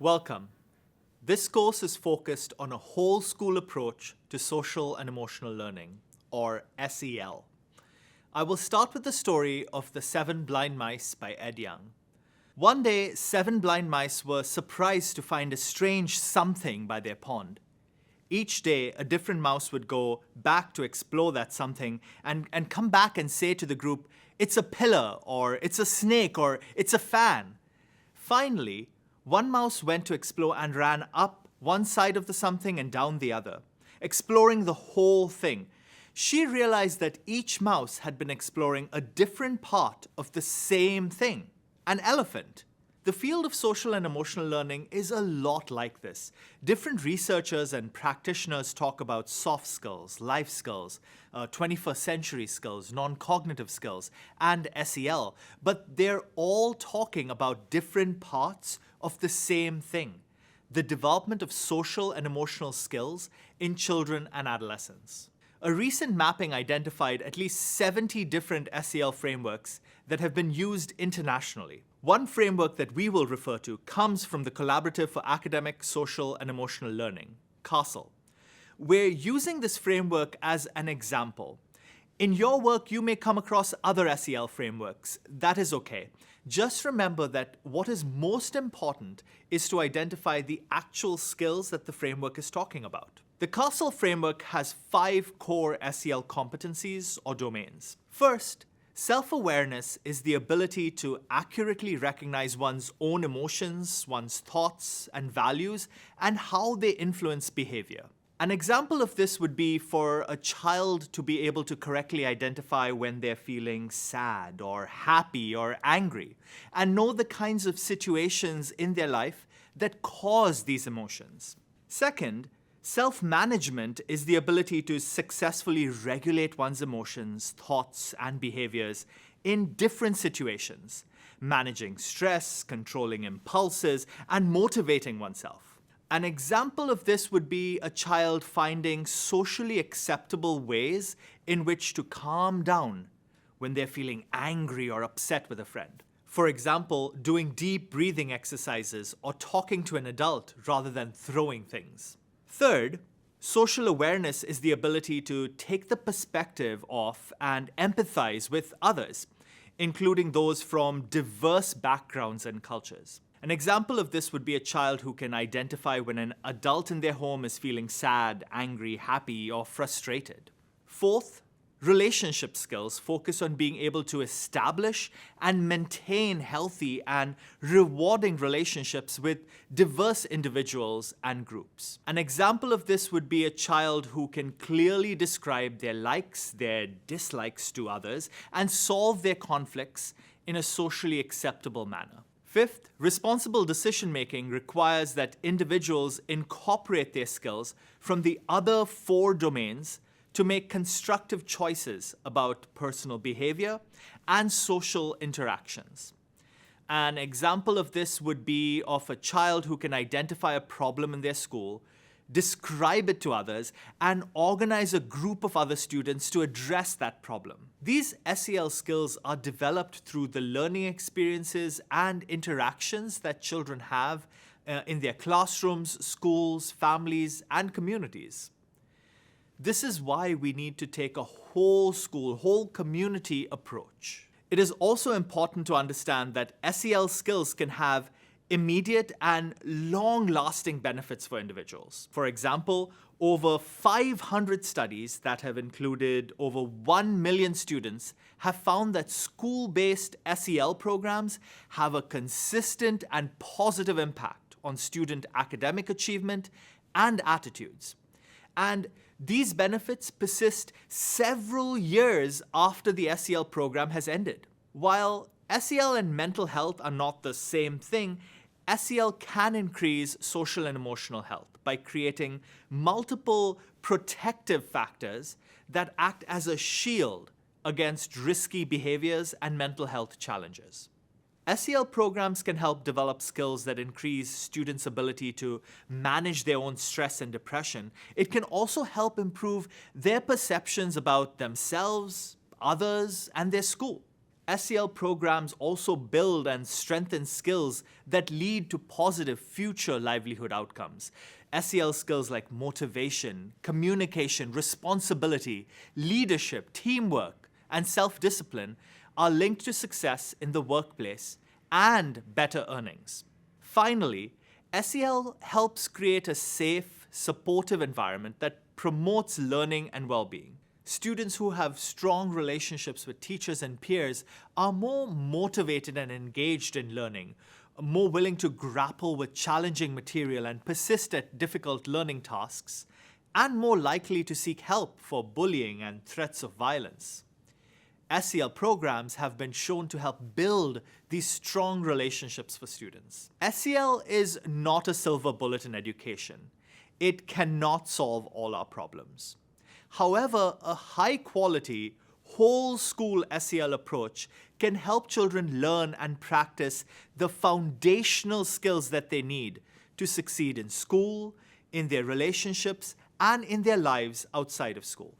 Welcome. This course is focused on a whole school approach to social and emotional learning, or SEL. I will start with the story of the 7 Blind Mice by Ed Young. One day, 7 blind mice were surprised to find a strange something by their pond. Each day, a different mouse would go back to explore that something and come back and say to the group, "It's a pillar," or "It's a snake," or "It's a fan." Finally, one mouse went to explore and ran up one side of the something and down the other, exploring the whole thing. She realized that each mouse had been exploring a different part of the same thing, an elephant. The field of social and emotional learning is a lot like this. Different researchers and practitioners talk about soft skills, life skills, 21st century skills, non-cognitive skills, and SEL, but they're all talking about different parts of the same thing, the development of social and emotional skills in children and adolescents. A recent mapping identified at least 70 different SEL frameworks that have been used internationally. One framework that we will refer to comes from the Collaborative for Academic, Social, and Emotional Learning, CASEL. We're using this framework as an example. In your work, you may come across other SEL frameworks. That is okay. Just remember that what is most important is to identify the actual skills that the framework is talking about. The CASEL framework has 5 core SEL competencies or domains. First, self-awareness is the ability to accurately recognize one's own emotions, one's thoughts and values, and how they influence behavior. An example of this would be for a child to be able to correctly identify when they're feeling sad or happy or angry, and know the kinds of situations in their life that cause these emotions. Second, self-management is the ability to successfully regulate one's emotions, thoughts, and behaviors in different situations, managing stress, controlling impulses, and motivating oneself. An example of this would be a child finding socially acceptable ways in which to calm down when they're feeling angry or upset with a friend. For example, doing deep breathing exercises or talking to an adult rather than throwing things. Third, social awareness is the ability to take the perspective of and empathize with others, including those from diverse backgrounds and cultures. An example of this would be a child who can identify when an adult in their home is feeling sad, angry, happy, or frustrated. Fourth, relationship skills focus on being able to establish and maintain healthy and rewarding relationships with diverse individuals and groups. An example of this would be a child who can clearly describe their likes, their dislikes to others, and solve their conflicts in a socially acceptable manner. Fifth, responsible decision-making requires that individuals incorporate their skills from the other 4 domains to make constructive choices about personal behavior and social interactions. An example of this would be of a child who can identify a problem in their school, describe it to others, and organize a group of other students to address that problem. These SEL skills are developed through the learning experiences and interactions that children have in their classrooms, schools, families, and communities. This is why we need to take a whole school, whole community approach. It is also important to understand that SEL skills can have immediate and long-lasting benefits for individuals. For example, over 500 studies that have included over 1 million students have found that school-based SEL programs have a consistent and positive impact on student academic achievement and attitudes. And these benefits persist several years after the SEL program has ended. While SEL and mental health are not the same thing, SEL can increase social and emotional health by creating multiple protective factors that act as a shield against risky behaviors and mental health challenges. SEL programs can help develop skills that increase students' ability to manage their own stress and depression. It can also help improve their perceptions about themselves, others, and their school. SEL programs also build and strengthen skills that lead to positive future livelihood outcomes. SEL skills like motivation, communication, responsibility, leadership, teamwork, and self-discipline are linked to success in the workplace and better earnings. Finally, SEL helps create a safe, supportive environment that promotes learning and well-being. Students who have strong relationships with teachers and peers are more motivated and engaged in learning, more willing to grapple with challenging material and persist at difficult learning tasks, and more likely to seek help for bullying and threats of violence. SEL programs have been shown to help build these strong relationships for students. SEL is not a silver bullet in education. It cannot solve all our problems. However, a high-quality, whole-school SEL approach can help children learn and practice the foundational skills that they need to succeed in school, in their relationships, and in their lives outside of school.